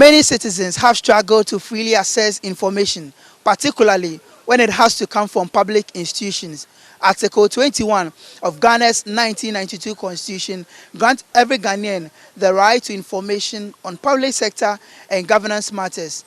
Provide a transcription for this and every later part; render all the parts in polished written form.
Many citizens have struggled to freely access information, particularly when it has to come from public institutions. Article 21 of Ghana's 1992 Constitution grants every Ghanaian the right to information on public sector and governance matters.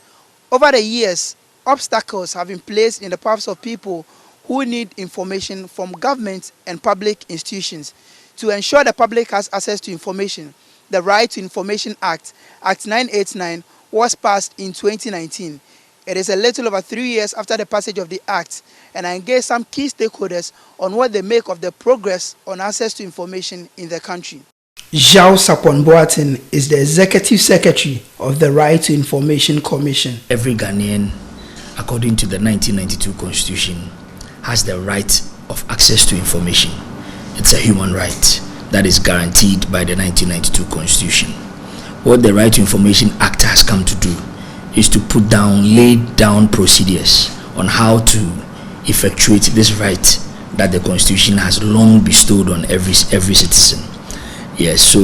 Over the years, obstacles have been placed in the paths of people who need information from government and public institutions. To ensure the public has access to information, the Right to Information Act, Act 989, was passed in 2019. It is a little over 3 years after the passage of the Act, and I engaged some key stakeholders on what they make of the progress on access to information in the country. Zhao Sapon-Boateng is the Executive Secretary of the Right to Information Commission. Every Ghanaian, according to the 1992 Constitution, has the right of access to information. It's a human right that is guaranteed by the 1992 Constitution. What the Right to Information Act has come to do is to lay down procedures on how to effectuate this right that the Constitution has long bestowed on every citizen. Yes, so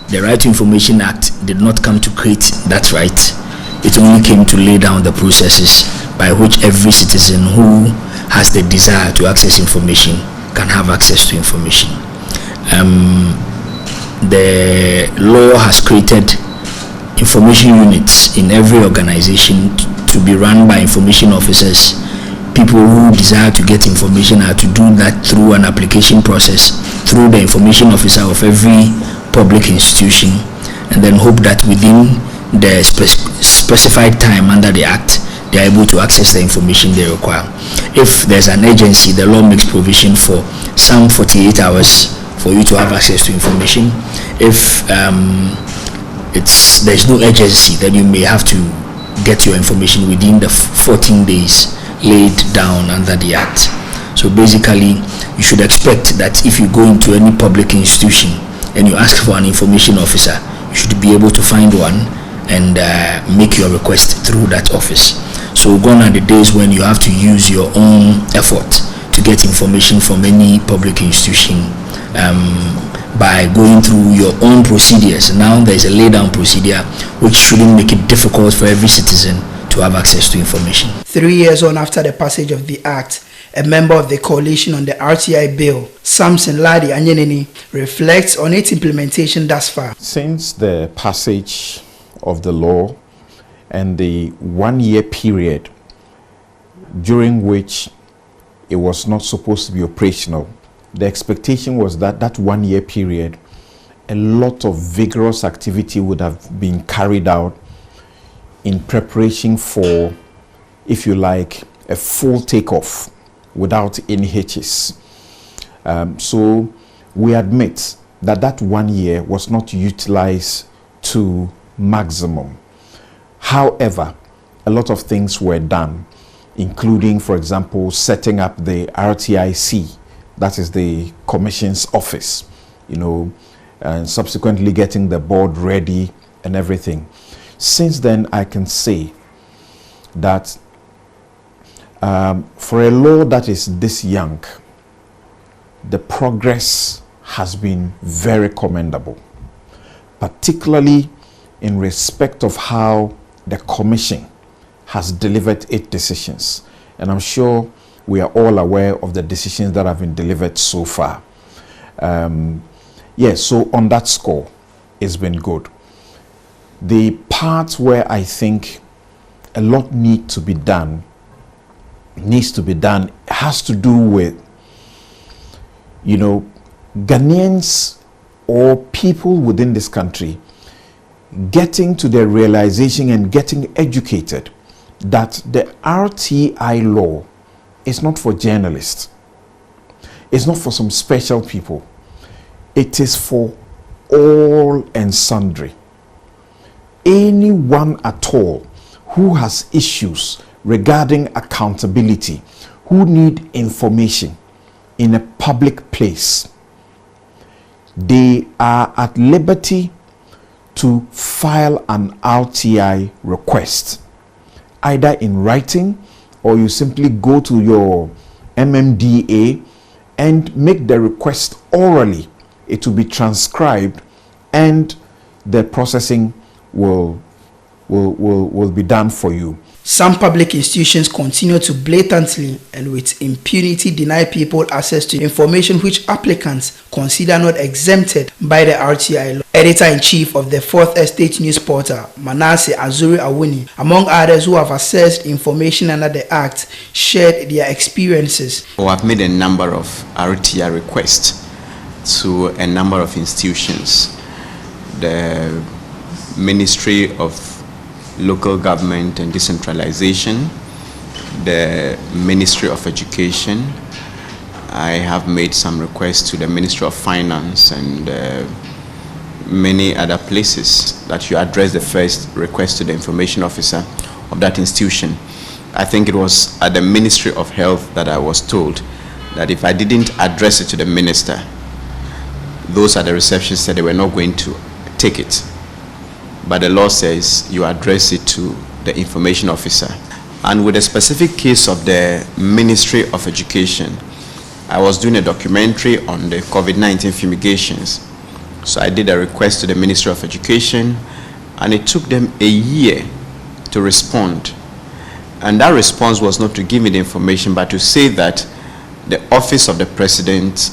the Right to Information Act did not come to create that right. It only came to lay down the processes by which every citizen who has the desire to access information can have access to information. The law has created information units in every organization to be run by information officers. People who desire to get information are to do that through an application process through the information officer of every public institution, and then hope that within the specified time under the Act they are able to access the information they require. If there's an agency, the law makes provision for some 48 hours for you to have access to information. If there's no agency, then you may have to get your information within the 14 days laid down under the Act. So basically, you should expect that if you go into any public institution and you ask for an information officer, you should be able to find one and make your request through that office. So gone are the days when you have to use your own effort to get information from any public institution by going through your own procedures. Now there is a lay down procedure which shouldn't make it difficult for every citizen to have access to information. 3 years on after the passage of the Act, a member of the coalition on the RTI bill, Samson Ladi Anyenini, reflects on its implementation thus far. Since the passage of the law and the 1 year period during which it was not supposed to be operational, the expectation was that that 1 year period, a lot of vigorous activity would have been carried out in preparation for, if you like, a full takeoff without any hitches. So we admit that that 1 year was not utilized to maximum. However, a lot of things were done, including, for example, setting up the RTIC, that is the Commission's office, and subsequently getting the board ready and everything. Since then, I can say that for a law that is this young, the progress has been very commendable, particularly in respect of how the Commission has delivered its decisions. And I'm sure we are all aware of the decisions that have been delivered so far. So on that score, it's been good. The part where I think a lot needs to be done has to do with, Ghanaians or people within this country getting to the realization and getting educated that the RTI law is not for journalists. It's not for some special people. It is for all and sundry. Anyone at all who has issues regarding accountability, who need information in a public place, they are at liberty to file an RTI request, either in writing, or you simply go to your MMDA and make the request orally. It will be transcribed and the processing will will be done for you. Some public institutions continue to blatantly and with impunity deny people access to information which applicants consider not exempted by the RTI law. Editor-in-Chief of the Fourth Estate news portal, Manasseh Awuni, among others who have accessed information under the Act, shared their experiences. I've made a number of RTI requests to a number of institutions. The Ministry of Local Government and Decentralization, the Ministry of Education. I have made some requests to the Ministry of Finance and many other places that you address the first request to the information officer of that institution. I think it was at the Ministry of Health that I was told that if I didn't address it to the minister, those at the reception said they were not going to take it. But the law says you address it to the information officer. And with a specific case of the Ministry of Education, I was doing a documentary on the COVID-19 fumigations. So I did a request to the Ministry of Education, and it took them a year to respond. And that response was not to give me the information, but to say that the Office of the President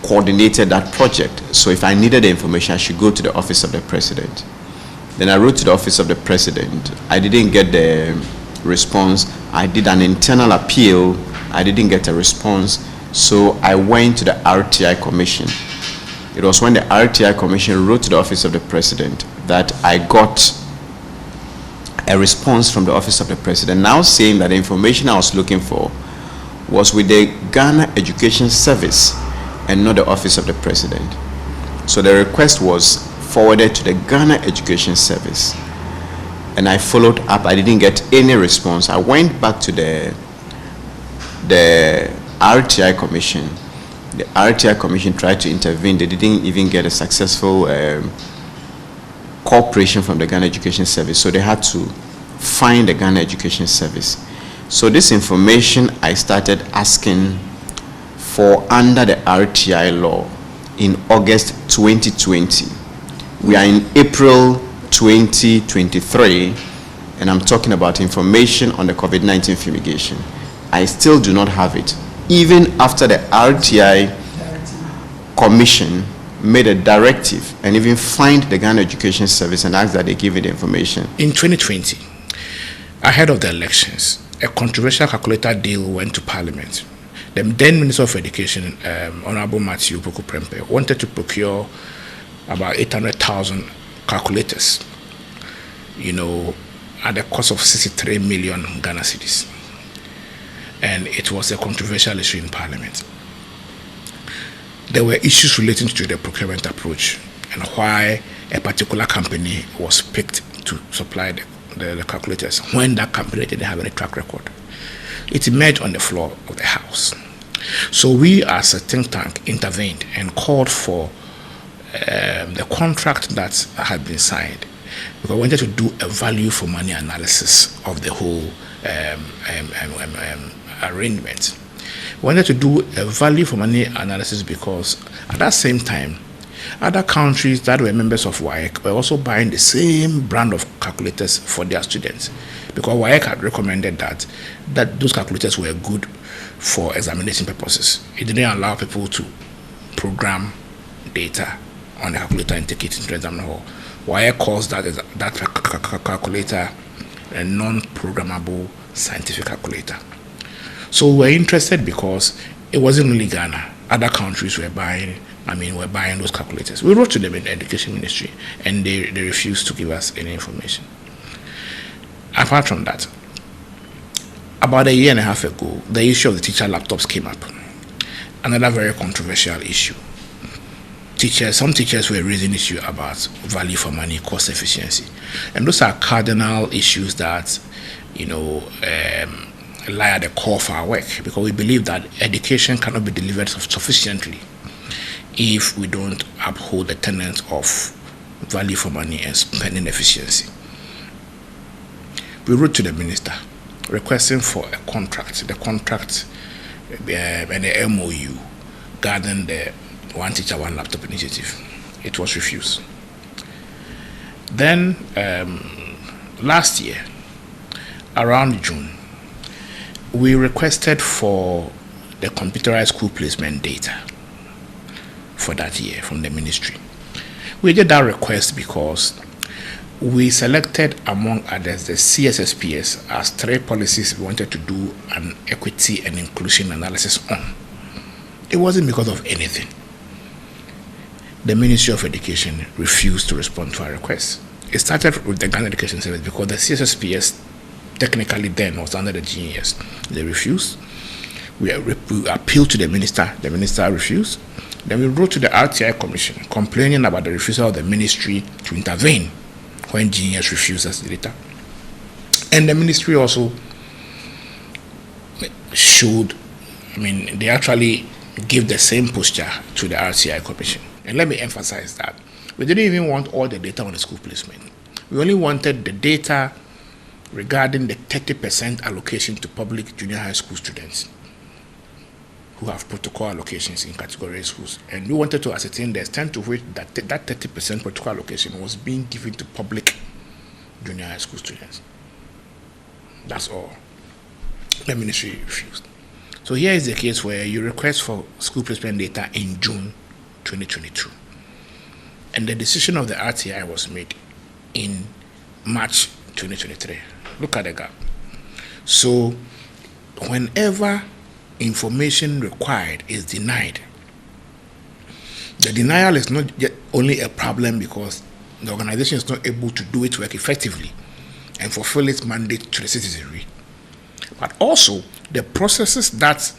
coordinated that project. So if I needed the information, I should go to the Office of the President. Then I wrote to the Office of the President. I didn't get the response. I did an internal appeal. I didn't get a response. So I went to the RTI Commission. It was when the RTI Commission wrote to the Office of the President that I got a response from the Office of the President now saying that the information I was looking for was with the Ghana Education Service and not the Office of the President. So the request was forwarded to the Ghana Education Service, and I followed up. I didn't get any response. I went back to the RTI Commission. The RTI Commission tried to intervene. They didn't even get a successful cooperation from the Ghana Education Service, so they had to find the Ghana Education Service. So this information I started asking for under the RTI law in August 2020. We are in April 2023, and I'm talking about information on the COVID-19 fumigation. I still do not have it, even after the RTI Commission made a directive and even fined the Ghana Education Service and asked that they give me the information. In 2020, ahead of the elections, a controversial calculator deal went to Parliament. The then Minister of Education, Honorable Matthew Poku-Prempeh, wanted to procure about 800,000 calculators, at the cost of 63 million Ghana cedis. And it was a controversial issue in Parliament. There were issues relating to the procurement approach and why a particular company was picked to supply the calculators when that company didn't have any track record. It emerged on the floor of the House. So we as a think tank intervened and called for the contract that had been signed, because we wanted to do a value for money analysis of the whole arrangement. We wanted to do a value for money analysis because at that same time, other countries that were members of WAEC were also buying the same brand of calculators for their students, because WAEC had recommended that those calculators were good for examination purposes. It didn't allow people to program data on the calculator and take it into the exam hall. WAEC calls that calculator a non-programmable scientific calculator. So we were interested because it wasn't only Ghana. Other countries were buying those calculators. We wrote to them in the Education Ministry, and they refused to give us any information. Apart from that, about a year and a half ago, the issue of the teacher laptops came up. Another very controversial issue. Some teachers were raising issue about value for money, cost efficiency. And those are cardinal issues that, lie at the core of our work, because we believe that education cannot be delivered sufficiently if we don't uphold the tenets of value for money and spending efficiency. We wrote to the minister requesting for a contract, and the MOU regarding the One Teacher, One Laptop initiative. It was refused. Then last year, around June, we requested for the computerized school placement data for that year from the ministry. We did that request because we selected, among others, the CSSPS as 3 policies we wanted to do an equity and inclusion analysis on. It wasn't because of anything. The Ministry of Education refused to respond to our request. It started with the Ghana Education Service because the CSSPS technically then was under the GES. They refused. We appealed to the minister refused. Then we wrote to the RTI Commission complaining about the refusal of the ministry to intervene when GES refused us the data. And the ministry also showed, they actually gave the same posture to the RTI Commission. And let me emphasize that we didn't even want all the data on the school placement. We only wanted the data regarding the 30% allocation to public junior high school students who have protocol allocations in category schools. And we wanted to ascertain the extent to which that 30% protocol allocation was being given to public junior high school students. That's all. The ministry refused. So here is the case where you request for school placement data in June 2022. And the decision of the RTI was made in March 2023. Look at the gap. So whenever information required is denied, the denial is not yet only a problem because the organization is not able to do its work effectively and fulfill its mandate to the citizenry, but also the processes that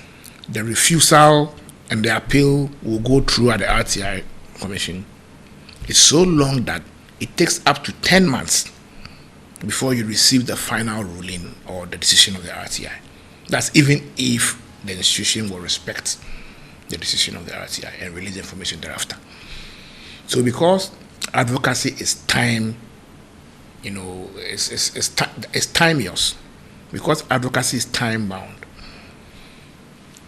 the refusal and the appeal will go through at the RTI Commission is so long that it takes up to 10 months before you receive the final ruling or the decision of the RTI. That's even if the institution will respect the decision of the RTI and release the information thereafter. So because advocacy is time, it's time-use, because advocacy is time-bound,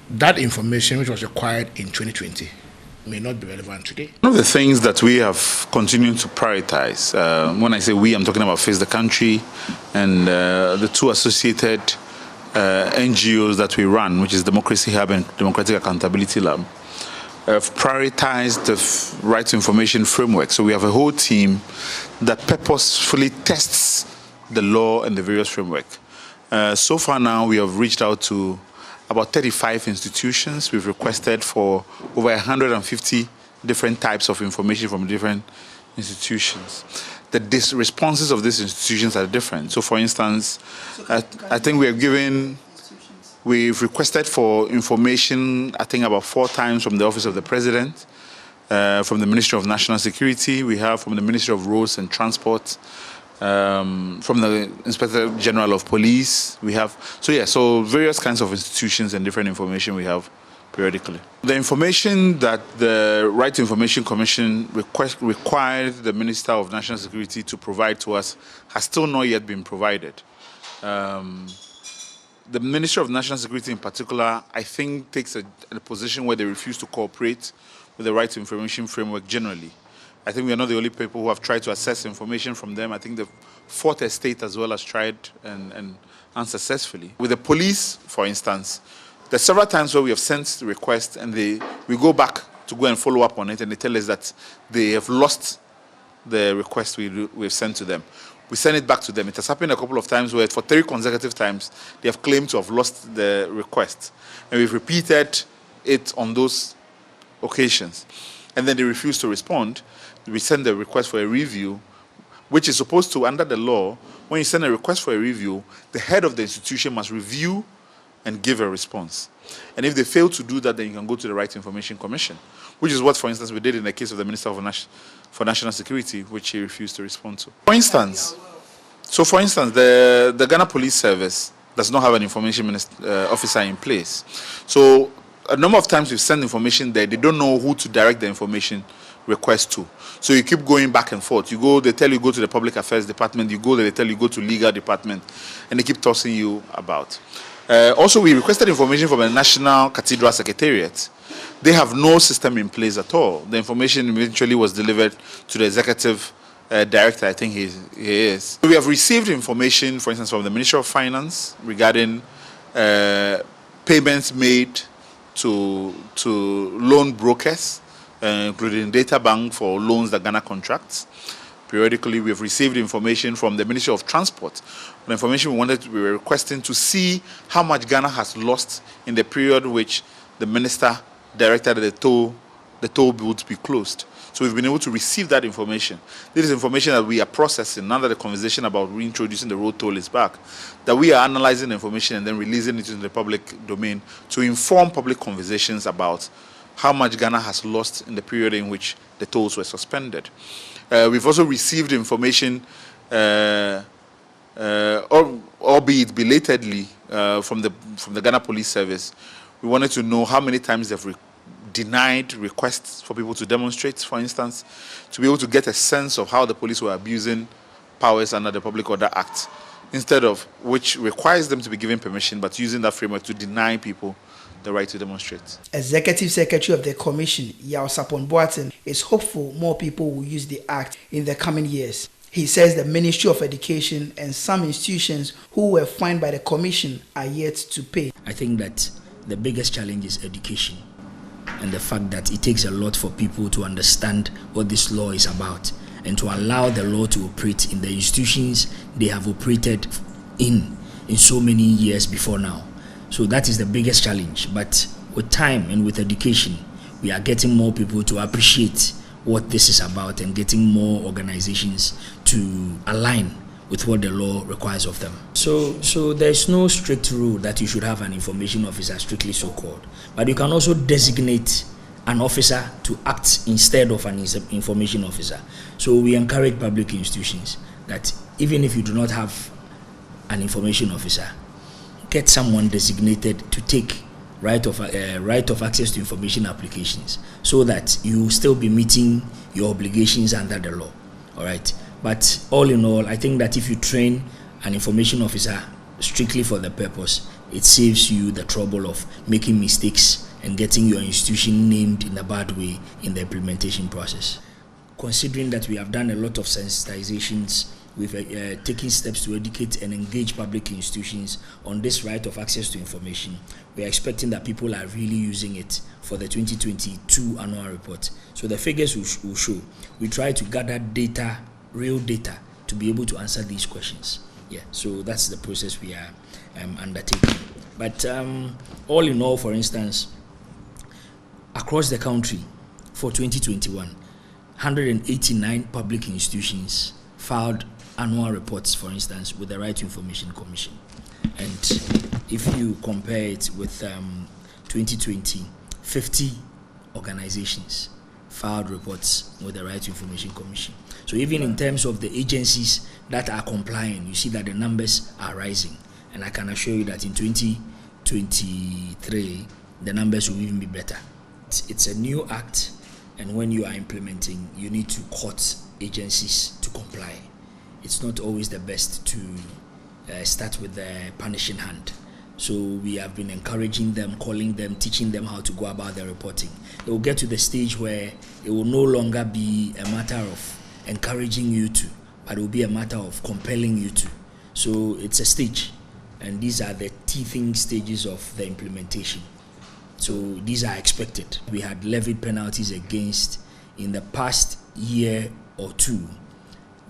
that information which was required in 2020 may not be relevant today. One of the things that we have continued to prioritize, when I say we, I'm talking about Face the Country and the 2 associated NGOs that we run, which is Democracy Hub and Democratic Accountability Lab, have prioritized the right to information framework. So we have a whole team that purposefully tests the law and the various framework. So far now, we have reached out to about 35 institutions. We've requested for over 150 different types of information from different institutions. The responses of these institutions are different. So for instance, I think we've requested for information, I think about 4 times from the Office of the President, from the Ministry of National Security, we have from the Ministry of Roads and Transport, from the Inspector General of Police, we have, so various kinds of institutions and different information we have periodically. The information that the Right to Information Commission required the Minister of National Security to provide to us has still not yet been provided. The Ministry of National Security in particular, I think, takes a position where they refuse to cooperate with the Right to Information framework generally. I think we are not the only people who have tried to access information from them. I think the 4th Estate as well has tried and unsuccessfully. With the police, for instance, there's several times where we have sent the request and we go back to go and follow up on it, and they tell us that they have lost the request we've sent to them. We send it back to them. It has happened a couple of times where for 3 consecutive times they have claimed to have lost the request. And we've repeated it on those occasions. And then they refuse to respond. We send the request for a review, which is supposed to, under the law, when you send a request for a review, the head of the institution must review and give a response. And if they fail to do that, then you can go to the Right to Information Commission, which is what, for instance, we did in the case of the Minister for National Security, which he refused to respond to. For instance, the Ghana Police Service does not have an information officer in place. So a number of times we've sent information there, they don't know who to direct the information request to. So you keep going back and forth. You go, they tell you go to the Public Affairs Department, you go there, they tell you go to Legal Department, and they keep tossing you about. Also, we requested information from the National Cathedral Secretariat. They have no system in place at all. The information eventually was delivered to the Executive director I think he is. We have received information, for instance, from the Ministry of Finance regarding payments made to loan brokers, including Data Bank for loans that Ghana contracts. Periodically, we have received information from the Ministry of Transport. The information we were requesting to see how much Ghana has lost in the period which the minister directed the toll booths be closed. So we've been able to receive that information. This is information that we are processing now that the conversation about reintroducing the road toll is back, that we are analyzing the information and then releasing it into the public domain to inform public conversations about how much Ghana has lost in the period in which the tolls were suspended. We've also received information, albeit belatedly, from the Ghana Police Service. We wanted to know how many times they've denied requests for people to demonstrate, for instance, to be able to get a sense of how the police were abusing powers under the Public Order Act, instead of which requires them to be given permission, but using that framework to deny people the right to demonstrate. Executive Secretary of the Commission, Yao Sapon Boateng, is hopeful more people will use the Act in the coming years. He says the Ministry of Education and some institutions who were fined by the Commission are yet to pay. I think that the biggest challenge is education, and the fact that it takes a lot for people to understand what this law is about and to allow the law to operate in the institutions they have operated in so many years before now. So that is the biggest challenge. But with time and with education, we are getting more people to appreciate what this is about and getting more organizations to align with what the law requires of them. So there's no strict rule that you should have an information officer, strictly so called. But you can also designate an officer to act instead of an information officer. So we encourage public institutions that even if you do not have an information officer, get someone designated to take right of access to information applications, so that you will still be meeting your obligations under the law. All right. But all in all, I think that if you train an information officer strictly for the purpose, it saves you the trouble of making mistakes and getting your institution named in a bad way in the implementation process. Considering that we have done a lot of sensitizations, we've taken steps to educate and engage public institutions on this right of access to information. We are expecting that people are really using it for the 2022 annual report. So the figures will show. We try to gather data, real data, to be able to answer these questions. Yeah, so that's the process we are undertaking. But all in all, for instance, across the country for 2021, 189 public institutions filed annual reports, for instance, with the Right to Information Commission. And if you compare it with 2020, 50 organizations filed reports with the Right to Information Commission. So even in terms of the agencies that are complying, you see that the numbers are rising. And I can assure you that in 2023, the numbers will even be better. It's a new act, and when you are implementing, you need to court agencies to comply. It's not always the best to start with the punishing hand. So we have been encouraging them, calling them, teaching them how to go about their reporting. It will get to the stage where it will no longer be a matter of encouraging you to, but it will be a matter of compelling you to. So it's a stage, and these are the teething stages of the implementation. So these are expected. We had levied penalties against, in the past year or two,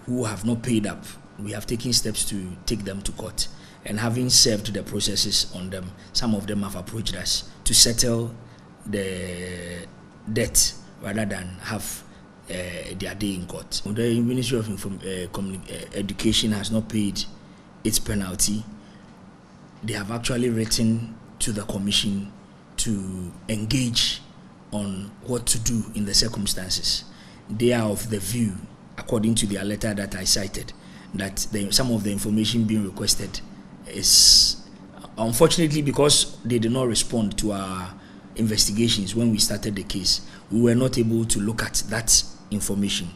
who have not paid up. We have taken steps to take them to court, and having served the processes on them, some of them have approached us to settle the debt rather than have their day in court. The Ministry of Education has not paid its penalty. They have actually written to the Commission to engage on what to do in the circumstances. They are of the view, according to their letter that I cited, that some of the information being requested is, unfortunately, because they did not respond to our investigations when we started the case, we were not able to look at that information.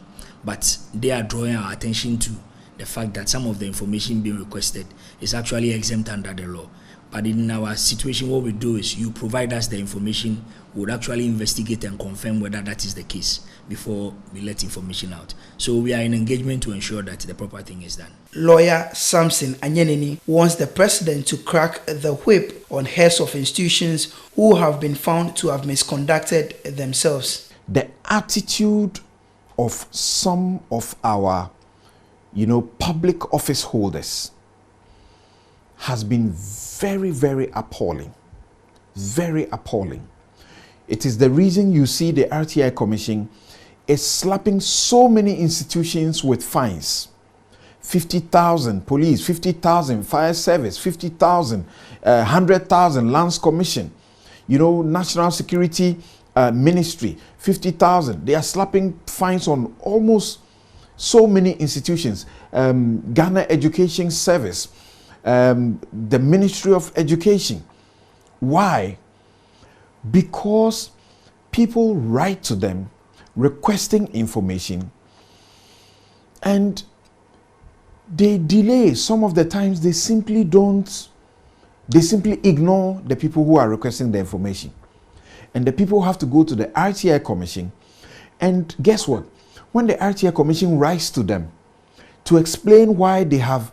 But they are drawing our attention to the fact that some of the information being requested is actually exempt under the law. But in our situation, what we do is you provide us the information, we would actually investigate and confirm whether that is the case before we let information out. So we are in engagement to ensure that the proper thing is done. Lawyer Samson Anyenini wants the president to crack the whip on heads of institutions who have been found to have misconducted themselves. The attitude of some of our, public office holders has been very, very appalling. Very appalling. It is the reason you see the RTI Commission is slapping so many institutions with fines. 50,000 police, 50,000 fire service, 50,000, 100,000 lands commission, national security ministry, 50,000. They are slapping fines on almost so many institutions. Ghana Education Service, the Ministry of Education. Why? Because people write to them requesting information and they delay. Some of the times they simply ignore the people who are requesting the information. And the people have to go to the RTI Commission. And guess what? When the RTI Commission writes to them to explain why they have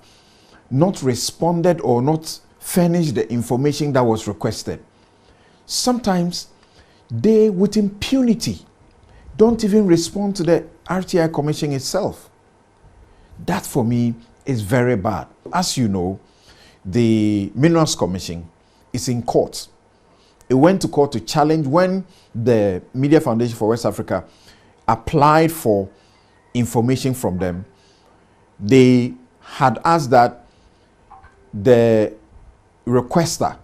not responded or not furnished the information that was requested, sometimes they, with impunity, don't even respond to the RTI Commission itself. That for me is very bad. As you know, the Minerals Commission is in court. It went to court to challenge when the Media Foundation for West Africa applied for information from them. They had asked that the requester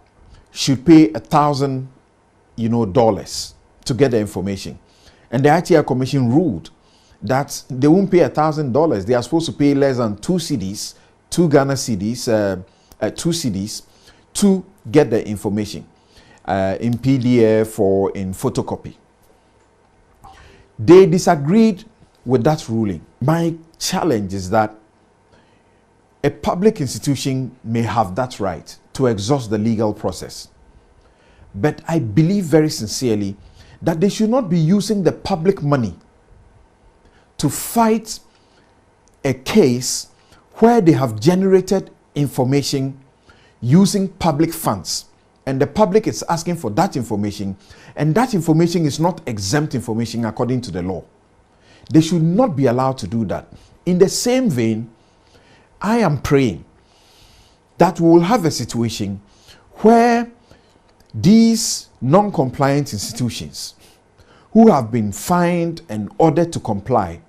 should pay $1,000, to get the information. And the RTI Commission ruled that they won't pay $1,000. They are supposed to pay less than 2 cedis, 2 Ghana cedis, 2 cedis to get the information in PDF or in photocopy. They disagreed with that ruling. My challenge is that a public institution may have that right to exhaust the legal process. But I believe very sincerely that they should not be using the public money to fight a case where they have generated information using public funds. And the public is asking for that information, and that information is not exempt information according to the law. They should not be allowed to do that. In the same vein, I am praying that we will have a situation where these non-compliant institutions who have been fined and ordered to comply,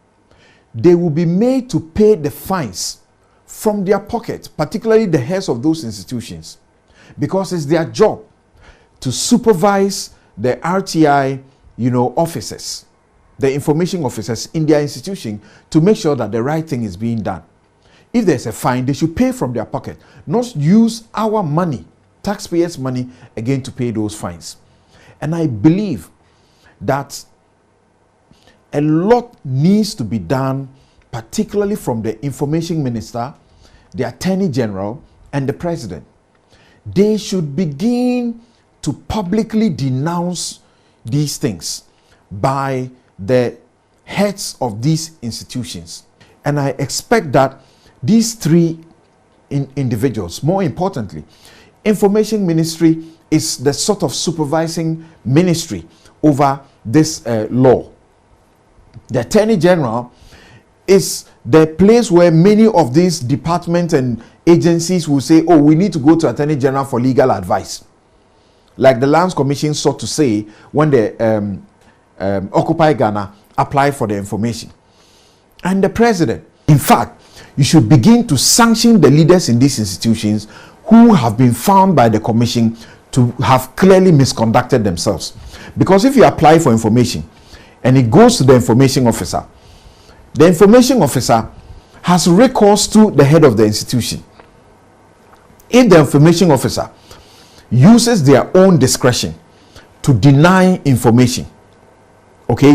they will be made to pay the fines from their pocket, particularly the heads of those institutions, because it's their job to supervise the RTI, officers, the information officers in their institution, to make sure that the right thing is being done. If there's a fine, they should pay from their pocket, not use our money, taxpayers' money, again to pay those fines. And I believe that a lot needs to be done, particularly from the information minister, the attorney general, and the president. They should begin to publicly denounce these things by the heads of these institutions. And I expect that these 3 individuals, more importantly, information ministry is the sort of supervising ministry over this law. The attorney general is the place where many of these departments and agencies will say, oh, we need to go to attorney general for legal advice. Like the Lands Commission sought to say when the Occupy Ghana applied for the information. And the president, in fact, you should begin to sanction the leaders in these institutions who have been found by the commission to have clearly misconducted themselves. Because if you apply for information and it goes to the information officer has recourse to the head of the institution. If the information officer uses their own discretion to deny information,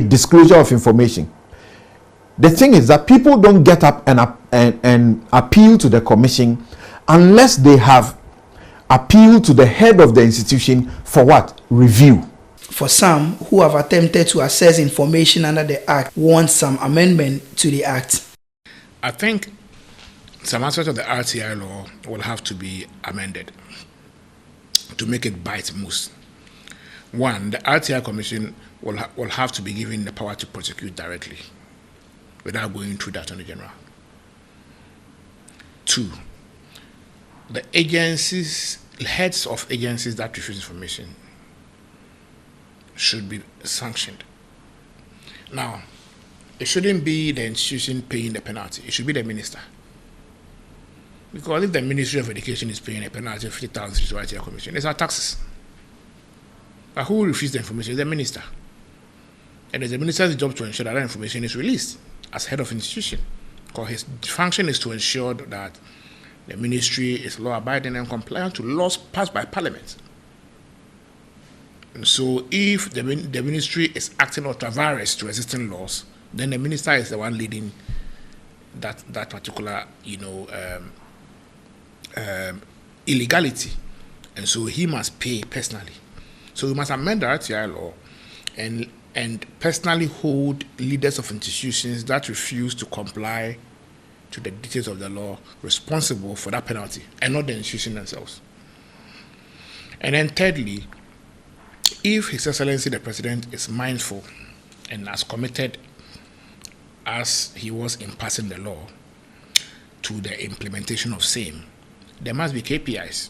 disclosure of information, the thing is that people don't get up and appeal to the commission unless they have appeal to the head of the institution for what? Review. For some who have attempted to access information under the Act want some amendment to the Act. I think some aspects of the RTI law will have to be amended to make it bite most. One, the RTI Commission will have to be given the power to prosecute directly without going through the Attorney General. Two, the agencies, heads of agencies that refuse information should be sanctioned. Now, it shouldn't be the institution paying the penalty. It should be the minister. Because if the Ministry of Education is paying a penalty of 50,000 to the RTI Commission, it's our taxes. But who will refuse the information? It's the minister. And it's the minister's job to ensure that that information is released as head of institution. Because his function is to ensure that the ministry is law-abiding and compliant to laws passed by Parliament. And so if the ministry is acting ultra-vires to existing laws, then the minister is the one leading that particular, illegality. And so he must pay personally. So we must amend the RTI law and personally hold leaders of institutions that refuse to comply to the details of the law responsible for that penalty, and not the institution themselves. And then thirdly, if His Excellency the President is mindful and as committed as he was in passing the law to the implementation of same, there must be KPIs.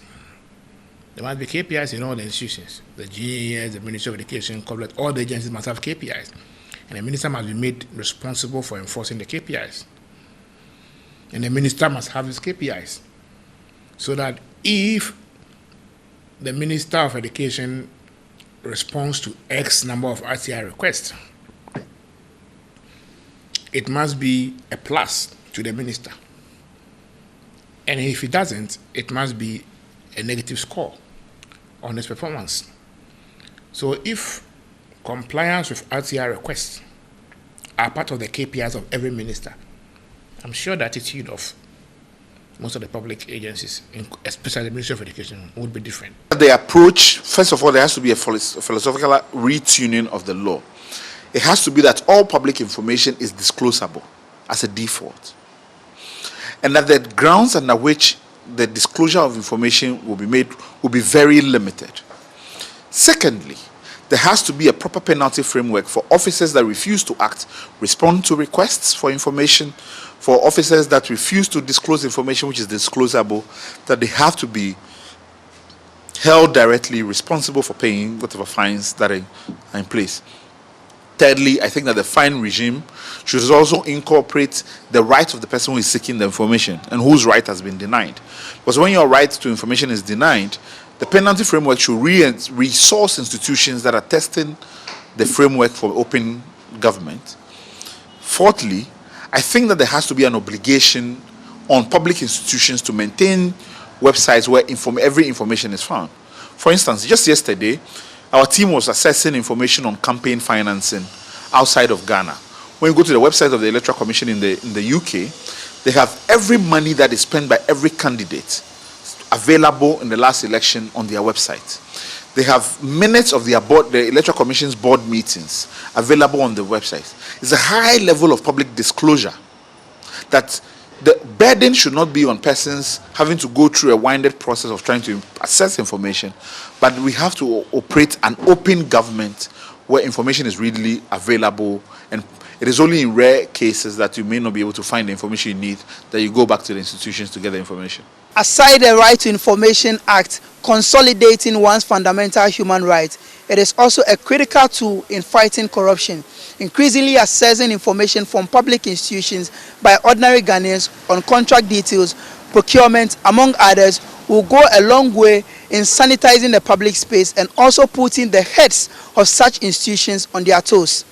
There must be KPIs in all the institutions. The GES, the Ministry of Education, all the agencies must have KPIs. And the minister must be made responsible for enforcing the KPIs. And the minister must have his KPIs. So that if the Minister of Education responds to X number of RTI requests, it must be a plus to the minister. And if it doesn't, it must be a negative score on his performance. So if compliance with RTI requests are part of the KPIs of every minister, I'm sure the attitude of most of the public agencies, especially the Ministry of Education, would be different. The approach, first of all, there has to be a philosophical retuning of the law. It has to be that all public information is disclosable as a default, and that the grounds under which the disclosure of information will be made will be very limited. Secondly, there has to be a proper penalty framework for officers that refuse to act, respond to requests for information, for officers that refuse to disclose information which is disclosable, that they have to be held directly responsible for paying whatever fines that are in place. Thirdly, I think that the fine regime should also incorporate the right of the person who is seeking the information and whose right has been denied. Because when your right to information is denied, the penalty framework should resource institutions that are testing the framework for open government. Fourthly, I think that there has to be an obligation on public institutions to maintain websites where every information is found. For instance, just yesterday, our team was assessing information on campaign financing outside of Ghana. When you go to the website of the Electoral Commission in the UK, they have every money that is spent by every candidate available in the last election on their website. They have minutes of the Electoral Commission's board meetings available on the website. It's a high level of public disclosure that the burden should not be on persons having to go through a winded process of trying to access information, but we have to operate an open government where information is readily available, and it is only in rare cases that you may not be able to find the information you need that you go back to the institutions to get the information. Aside the Right to Information Act consolidating one's fundamental human rights, it is also a critical tool in fighting corruption. Increasingly accessing information from public institutions by ordinary Ghanaians on contract details, procurement, among others, will go a long way in sanitizing the public space and also putting the heads of such institutions on their toes.